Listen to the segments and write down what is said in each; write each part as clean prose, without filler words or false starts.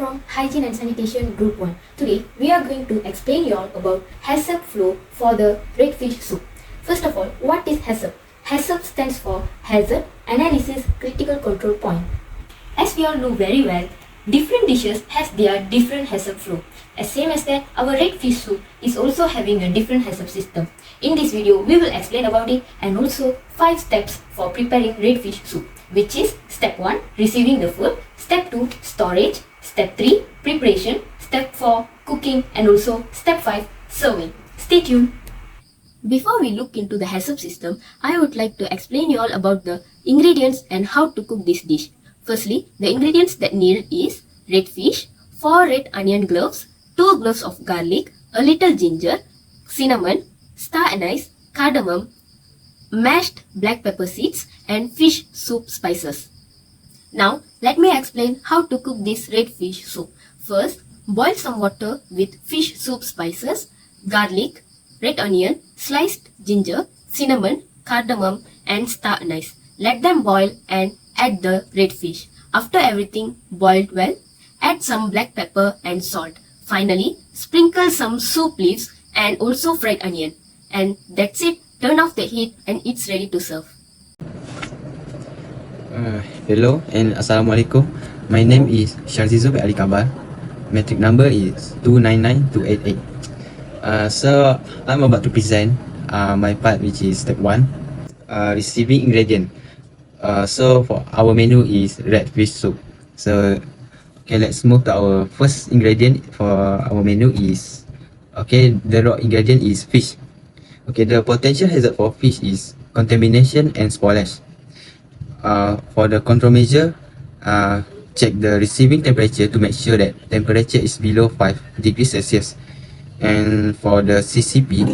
from Hygiene and Sanitation Group 1. Today we are going to explain you all about Haccp flow for the red fish soup. First of all, what is Haccp? Haccp stands for Hazard Analysis Critical Control Point. As we all know very well, different dishes has their different Haccp flow. As same as that, our red fish soup is also having a different Haccp system. In this video, we will explain about it and also 5 steps for preparing red fish soup, which is Step 1, receiving the food, Step 2, storage, Step 3, preparation, Step 4, cooking, and also Step 5, serving. Stay tuned. Before we look into the Haccp system, I would like to explain you all about the ingredients and how to cook this dish. Firstly, the ingredients that needed is red fish, 4 red onion cloves, 2 cloves of garlic, a little ginger, cinnamon, star anise, cardamom, mashed black pepper seeds, and fish soup spices. Now, let me explain how to cook this red fish soup. First, boil some water with fish soup spices, garlic, red onion, sliced ginger, cinnamon, cardamom, and star anise. Let them boil and add the red fish. After everything boiled well, add some black pepper and salt. Finally, sprinkle some soup leaves and also fried onion. And that's it. Turn off the heat and it's ready to serve. Hello and Assalamualaikum. My name is Sharzizo Ali Kabar. Metric number is 299288. So I'm about to present my part, which is step 1, receiving ingredient. So for our menu is red fish soup. So okay, let's move to our first ingredient for our menu is the raw ingredient is fish. Okay, the potential hazard for fish is contamination and spoilage. For the control measure, check the receiving temperature to make sure that temperature is below 5 degrees Celsius. And for the CCP,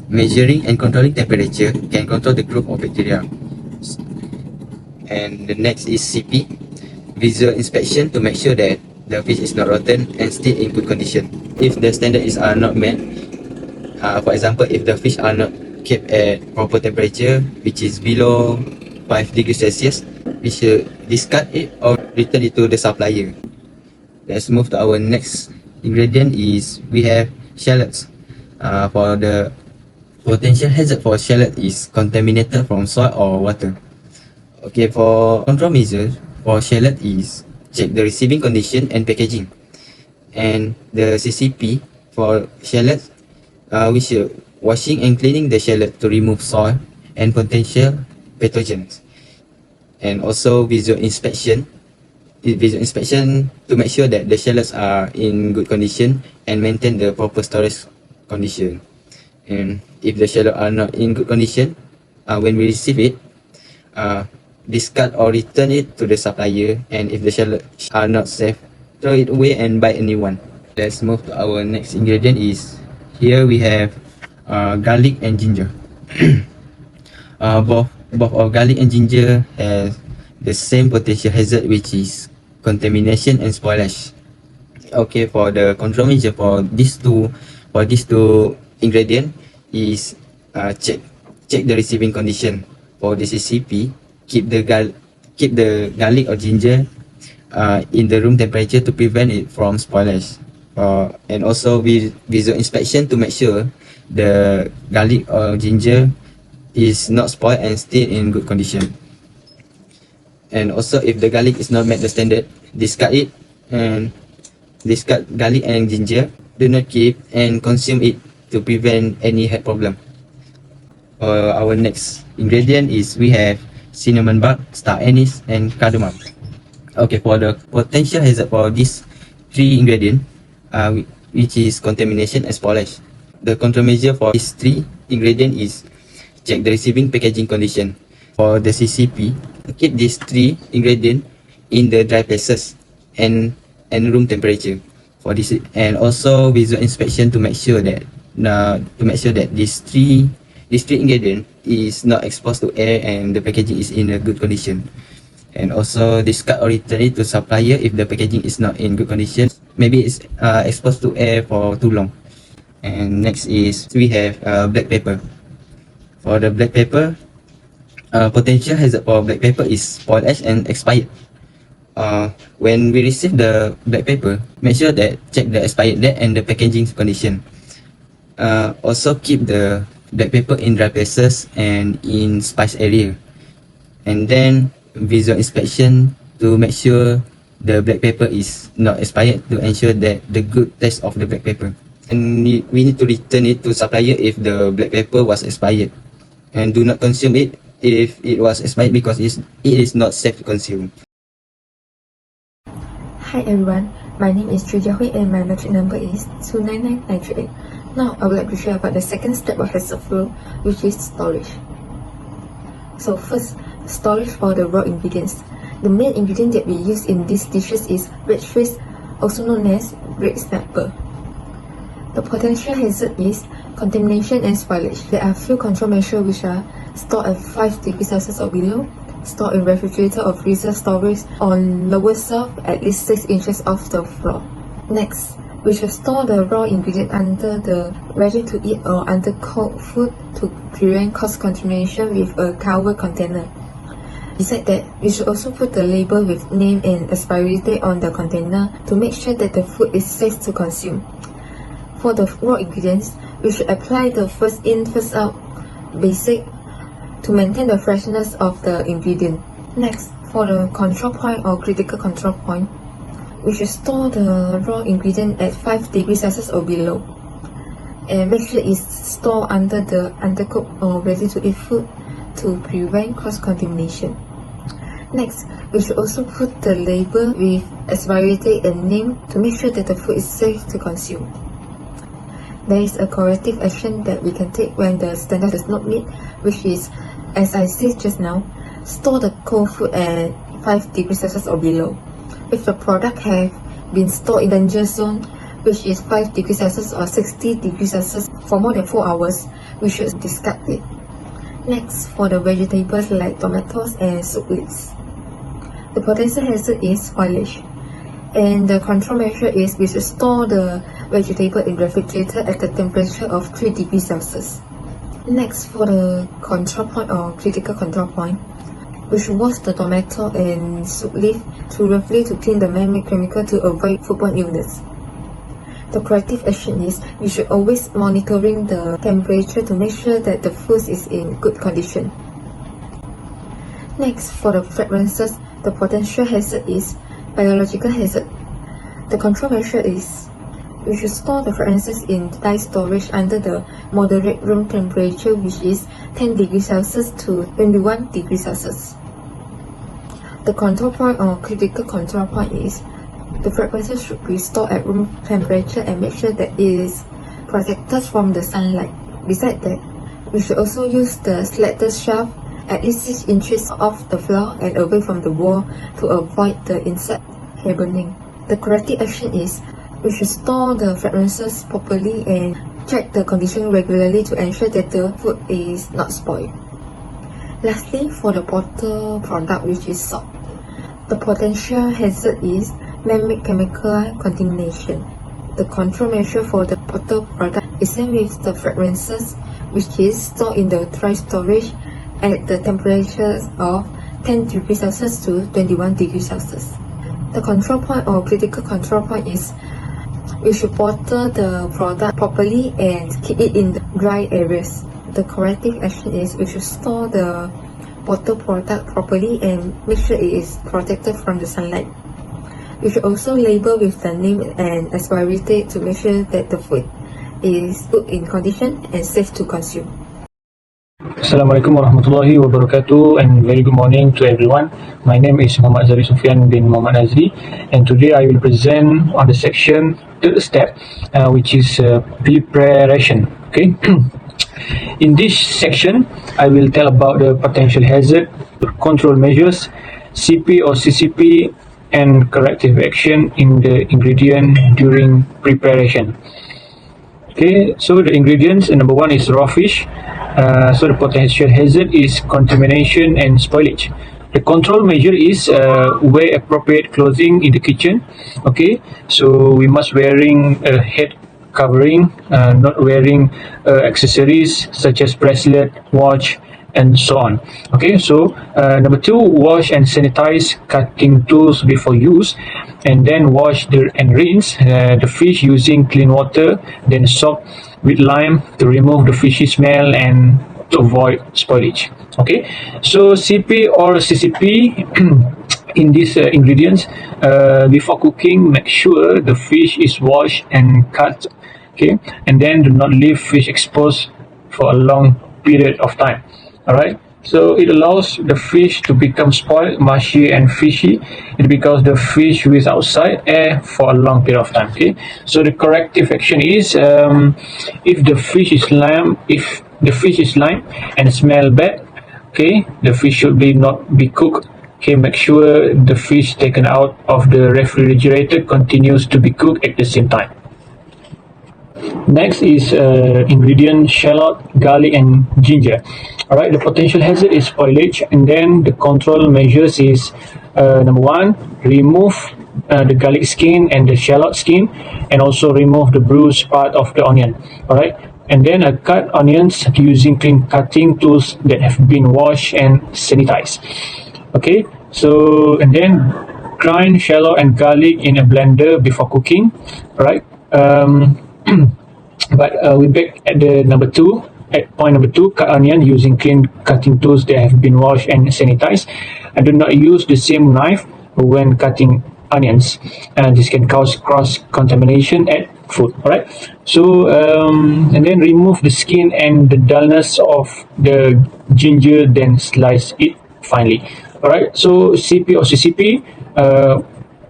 measuring and controlling temperature can control the growth of bacteria. And the next is CP, visual inspection to make sure that the fish is not rotten and still in good condition. If the standards are not met, for example, if the fish are not kept at proper temperature, which is below 5 degrees Celsius, we should discard it or return it to the supplier. Let's move to our next ingredient is we have shallots. For the potential hazard for shallot is contaminated from soil or water. Okay, for control measures for shallot is check the receiving condition and packaging. And the CCP for shallots, we should washing and cleaning the shallot to remove soil and potential pathogens. And also visual inspection to make sure that the shallots are in good condition and maintain the proper storage condition. And if the shallots are not in good condition, when we receive it, discard or return it to the supplier. And if the shallots are not safe, throw it away and buy a new one. Let's move to our next ingredient is here we have garlic and ginger. Both of garlic and ginger has the same potential hazard, which is contamination and spoilage. Okay, for the control measure for these two ingredient is check the receiving condition. For the CCP, keep the garlic or ginger in the room temperature to prevent it from spoilage. And also visual inspection to make sure the garlic or ginger is not spoiled and still in good condition. And also if the garlic is not met the standard, discard it and discard garlic and ginger. Do not keep and consume it to prevent any health problem. Our next ingredient is we have cinnamon bark, star anise, and cardamom. Okay, for the potential hazard for these 3 ingredients, which is contamination and spoilage. The control measure for these 3 ingredients is check the receiving packaging condition. For the CCP, keep these 3 ingredients in the dry places and room temperature. For this, and also visual inspection to make sure that these three ingredients is not exposed to air and the packaging is in a good condition. And also discard or return it to supplier if the packaging is not in good condition. Maybe it's exposed to air for too long. And next is we have black pepper. For the black pepper, potential hazard for black pepper is spoilage and expired. when we receive the black paper, make sure that check the expired date and the packaging condition. Also keep the black paper in dry places and in spice area, and then visual inspection to make sure the black paper is not expired, to ensure that the good taste of the black paper. And we need to return it to supplier if the black paper was expired, and do not consume it if it was expired, because it is not safe to consume. Hi everyone, my name is Trijahui and my metric number is 299938. Now I would like to share about the second step of Haccp flow, which is storage. So first, storage for the raw ingredients. The main ingredient that we use in these dishes is red fish, also known as red snapper. The potential hazard is contamination and spoilage. There are few control measures which are stored at 5 degrees Celsius or below, stored in refrigerator or freezer storage on lower shelf at least 6 inches off the floor. Next, we should store the raw ingredient under the ready-to-eat or under cold food to prevent cross-contamination with a covered container. Besides that, we should also put the label with name and expiry date on the container to make sure that the food is safe to consume. For the raw ingredients, we should apply the first in, first out basic to maintain the freshness of the ingredient. Next, for the control point or critical control point, we should store the raw ingredient at 5 degrees Celsius or below, and make sure it's stored under the undercooked or ready-to-eat food to prevent cross-contamination. Next, we should also put the label with expiry date and name to make sure that the food is safe to consume. There is a corrective action that we can take when the standard is not met, which is, as I said just now, store the cold food at 5 degrees Celsius or below. If the product have been stored in danger zone, which is 5 degrees Celsius or 60 degrees Celsius for more than 4 hours, we should discard it. Next, for the vegetables like tomatoes and soup leaves. The potential hazard is spoilage, and the control measure is we should store the vegetable in refrigerator at the temperature of 3 degrees Celsius. Next, for the control point or critical control point, we should wash the tomato and soup leaf thoroughly to clean the man-made chemical to avoid foodborne illness. The corrective action is we should always monitoring the temperature to make sure that the food is in good condition. Next, for the fragrances, the potential hazard is biological hazard. The control measure is we should store the fragrances in dry storage under the moderate room temperature, which is 10 degrees Celsius to 21 degrees Celsius. The control point or critical control point is the fragrances should be stored at room temperature and make sure that it is protected from the sunlight. Besides that, we should also use the selected shelf at least 6 inches off the floor and away from the wall to avoid the insect hibernating. The corrective action is we should store the fragrances properly and check the condition regularly to ensure that the food is not spoiled. Lastly, for the bottle product, which is salt, the potential hazard is man-made chemical contamination. The control measure for the bottle product is same with the fragrances, which is stored in the dry storage at the temperatures of 10 degrees Celsius to 21 degrees Celsius. The control point or critical control point is we should bottle the product properly and keep it in the dry areas. The corrective action is we should store the bottle product properly and make sure it is protected from the sunlight. We should also label with the name and expiry date to make sure that the food is good in condition and safe to consume. Assalamualaikum warahmatullahi wabarakatuh, and very good morning to everyone. My name is Muhammad Zari Sufyan bin Muhammad Azri, and today I will present on the section third step, which is preparation. Okay. In this section, I will tell about the potential hazard, control measures, CP or CCP, and corrective action in the ingredient during preparation. Okay, so the ingredients, number one is raw fish. So the potential hazard is contamination and spoilage. The control measure is wear appropriate clothing in the kitchen. Okay, so we must wearing a head covering, not wearing accessories such as bracelet, watch, and so on. Okay, so number 2, wash and sanitize cutting tools before use, and then wash and rinse the fish using clean water, then soak with lime to remove the fishy smell and to avoid spoilage. Okay, so CP or CCP in these ingredients, before cooking, make sure the fish is washed and cut. Okay, and then do not leave fish exposed for a long period of time. All right, so it allows the fish to become spoiled, mushy and fishy. It because the fish is outside air for a long period of time. Okay, so the corrective action is, if the fish is lime and smell bad, okay, the fish should not be cooked. Okay, make sure the fish taken out of the refrigerator continues to be cooked at the same time. Next is ingredient shallot, garlic, and ginger. All right, the potential hazard is spoilage, and then the control measures is, number 1, remove the garlic skin and the shallot skin, and also remove the bruised part of the onion. All right, and then cut onions using clean cutting tools that have been washed and sanitized. Okay, so and then grind shallot and garlic in a blender before cooking. All right. But we back at the number 2. At point number 2, cut onion using clean cutting tools that have been washed and sanitized. And do not use the same knife when cutting onions. This can cause cross contamination at food. All right. So and then remove the skin and the dullness of the ginger, then slice it finely. All right. So CP or CCP.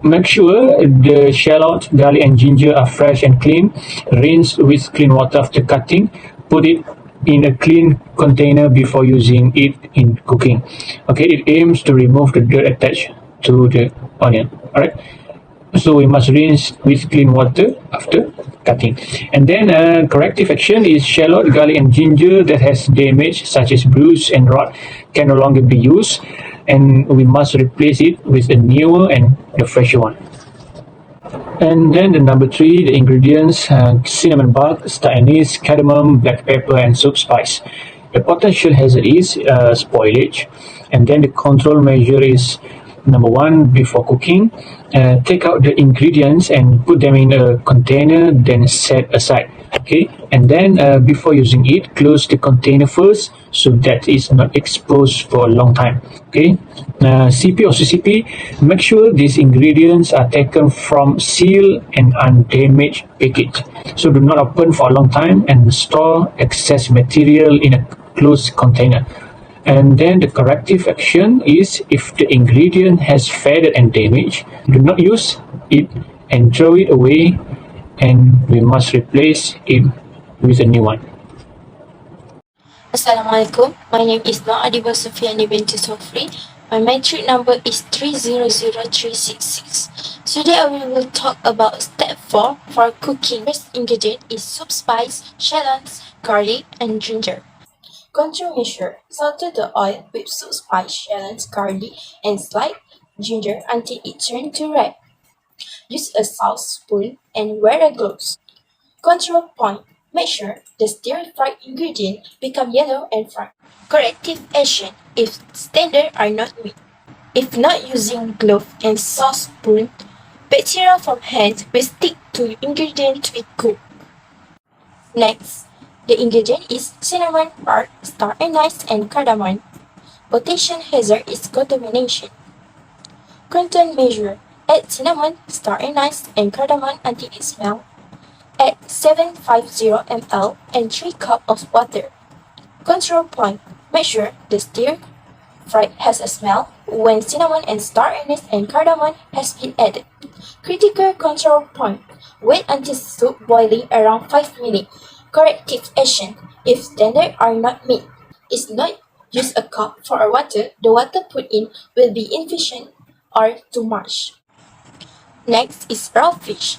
Make sure the shallot, garlic, and ginger are fresh and clean. Rinse with clean water after cutting. Put it in a clean container before using it in cooking. Okay, it aims to remove the dirt attached to the onion. Alright, so we must rinse with clean water after cutting. And then corrective action is shallot, garlic, and ginger that has damage, such as bruise and rot, can no longer be used, and we must replace it with a newer and the fresher one. And then the number 3, the ingredients: cinnamon bark, star anise, cardamom, black pepper, and soap spice. The potential hazard is spoilage, and then the control measure is, number 1, before cooking, take out the ingredients and put them in a container, then set aside. Okay, and then before using it, close the container first so that it's not exposed for a long time. Okay, CP or CCP, make sure these ingredients are taken from sealed and undamaged package. So do not open for a long time and store excess material in a closed container. And then the corrective action is, if the ingredient has faded and damaged, do not use it and throw it away, and we must replace it with a new one. Assalamualaikum. My name is Noadiba Sufiani binti Sofri. My metric number is 300366. Today we will talk about step 4 for cooking. First ingredient is soap spice, shallots, garlic, and ginger. Control measure: saute the oil with soap spice, shallots, garlic, and slice ginger until it turns to red. Use a sauce spoon and wear a gloves. Control point: make sure the stir-fried ingredient become yellow and fried. Corrective action: if standard are not met. If not using glove and sauce spoon, bacteria from hands will stick to ingredient to be cooked. Next, the ingredient is cinnamon, bark, star anise, and cardamom. Potential hazard is contamination. Content measure: add cinnamon, star anise, and cardamom until it smells. Add 750 ml and 3 cups of water. Control point: make sure the stir fry has a smell when cinnamon and star anise and cardamom has been added. Critical control point: wait until soup boiling around 5 minutes. Corrective action: if standards are not met, is not use a cup for water. The water put in will be insufficient or too much. Next is raw fish.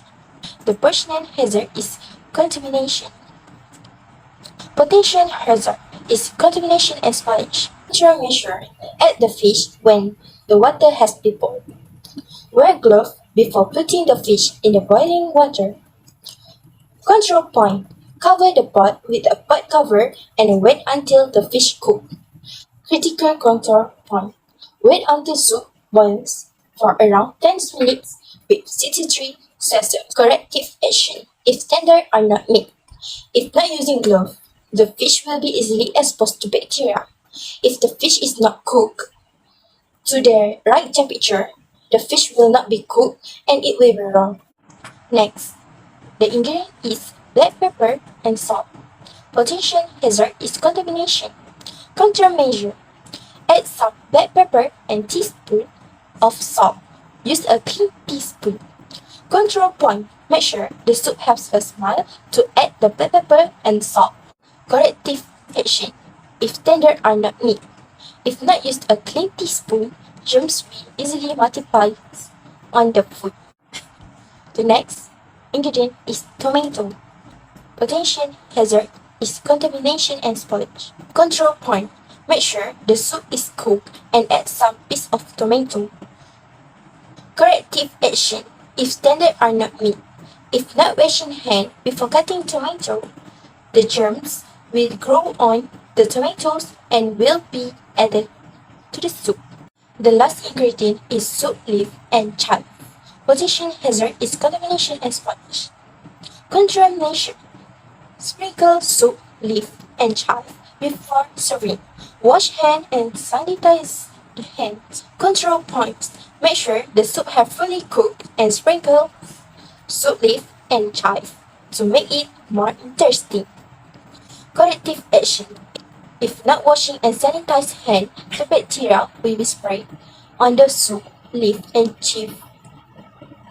The potential hazard is contamination. Potential hazard is contamination and spoilage. Control measure: add the fish when the water has been boiled. Wear gloves before putting the fish in the boiling water. Control point: cover the pot with a pot cover and wait until the fish cooks. Critical control point. Wait until soup boils for around 10 minutes with 63 Celsius. Corrective action. If tender or not meat. If not using glove, the fish will be easily exposed to bacteria. If the fish is not cooked to the right temperature, the fish will not be cooked and it will be raw. Next, the ingredient is black pepper and salt. Potential hazard is contamination. Countermeasure. Add some black pepper and teaspoon of salt. Use a clean teaspoon. Control point. Make sure the soup has a smell to add the black pepper and salt. Corrective action. If tender or not meat. If not used a clean teaspoon, germs will easily multiply on the food. The next ingredient is tomato. Potential hazard is contamination and spoilage. Control point. Make sure the soup is cooked and add some piece of tomato. Corrective action. If tender or not meat. If not washing hand before cutting tomato, the germs will grow on the tomatoes and will be added to the soup. The last ingredient is soup leaf and chive. Potential hazard is contamination and spoilage. Contamination. Sprinkle soup leaf and chive before serving. Wash hand and sanitize the hands. Control points. Make sure the soup have fully cooked and sprinkle soup leaf and chive to make it more interesting. Corrective action. If not washing and sanitize hand, the bacteria will be sprayed on the soup leaf and chive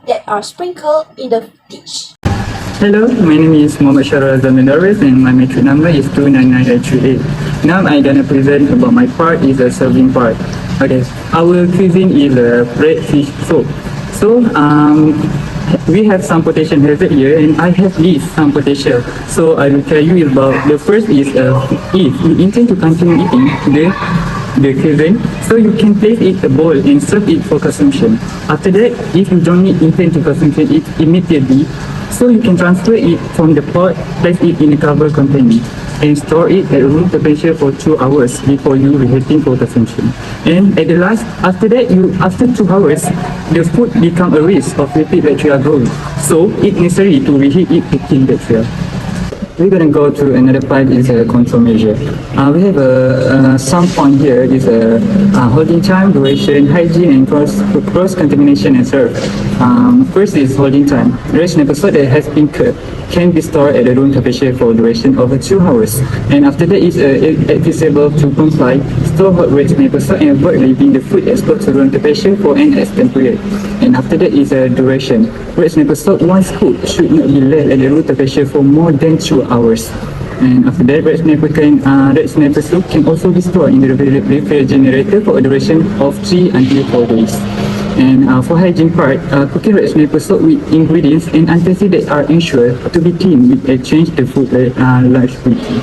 that are sprinkled in the dish. Hello, my name is Muhammad Syarul Zamandaris and my metric number is 299838. Now I'm gonna present about my part is the serving part. Okay, our cuisine is a red fish soup. So we have some potential hazard here and I have list some potential. So I will tell you about the first is if you intend to continue eating the cuisine, so you can place it a bowl and serve it for consumption. After that, if you don't intend to consume it immediately, so you can transfer it from the pot, place it in a covered container and store it at room temperature for 2 hours before you reheating for consumption. And at the last, after that, after 2 hours, the food become a risk of repeat bacteria growth. So it's necessary to reheat it to kill bacteria. We're gonna go to another part is a control measure. We have some point here is holding time, duration, hygiene, and cross contamination and serve. First is holding time. Ration episode that has been cut can be stored at a room temperature for duration of 2 hours. And after that is advisable to comply, store hot ration episode and avoid leaving the food exposed to room temperature for an extended period. And after that is a duration. Ration episode once cooked should not be left at the room temperature for more than 2 hours. And after that, red snapper soup can also be stored in the refrigerator for a duration of 3 until 4 days. And for hygiene part, cooking red snapper soup with ingredients and utensils that are ensured to be clean with a change the food large quickly.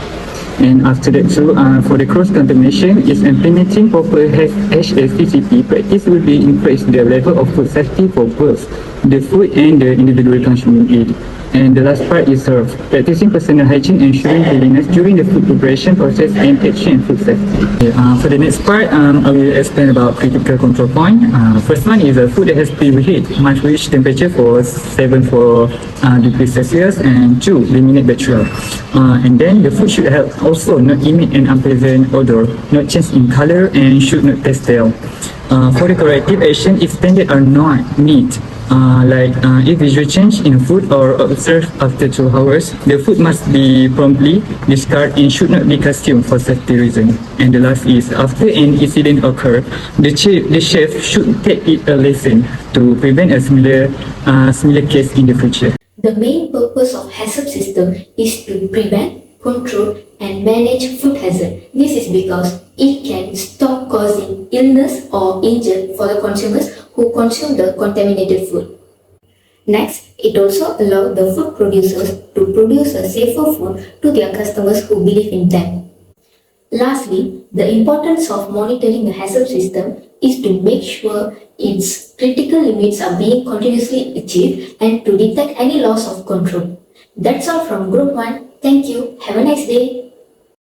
And after that too, for the cross-contamination is implementing proper Haccp practice will be increase the level of food safety for both the food and the individual consuming it. And the last part is practicing personal hygiene, ensuring cleanliness during the food preparation process and action food safety. Okay, for the next part, I will explain about critical control point. First one is a food that has been reheated must reach temperature for 74 degrees Celsius and 2 eliminate bacteria. And then the food should have also not emit an unpleasant odor, not change in color, and should not taste stale. For the corrective action, if standard are not meet, if visual change in food or observed after 2 hours, the food must be promptly discarded and should not be consumed for safety reasons. And the last is after an incident occur, the chef should take it a lesson to prevent a similar case in the future. The main purpose of Haccp system is to prevent, control, and manage food hazard. This is because it can stop causing illness or injury for the consumers who consume the contaminated food. Next, it also allows the food producers to produce a safer food to their customers who believe in them. Lastly, the importance of monitoring the Haccp system is to make sure its critical limits are being continuously achieved and to detect any loss of control. That's all from Group 1. Thank you. Have a nice day.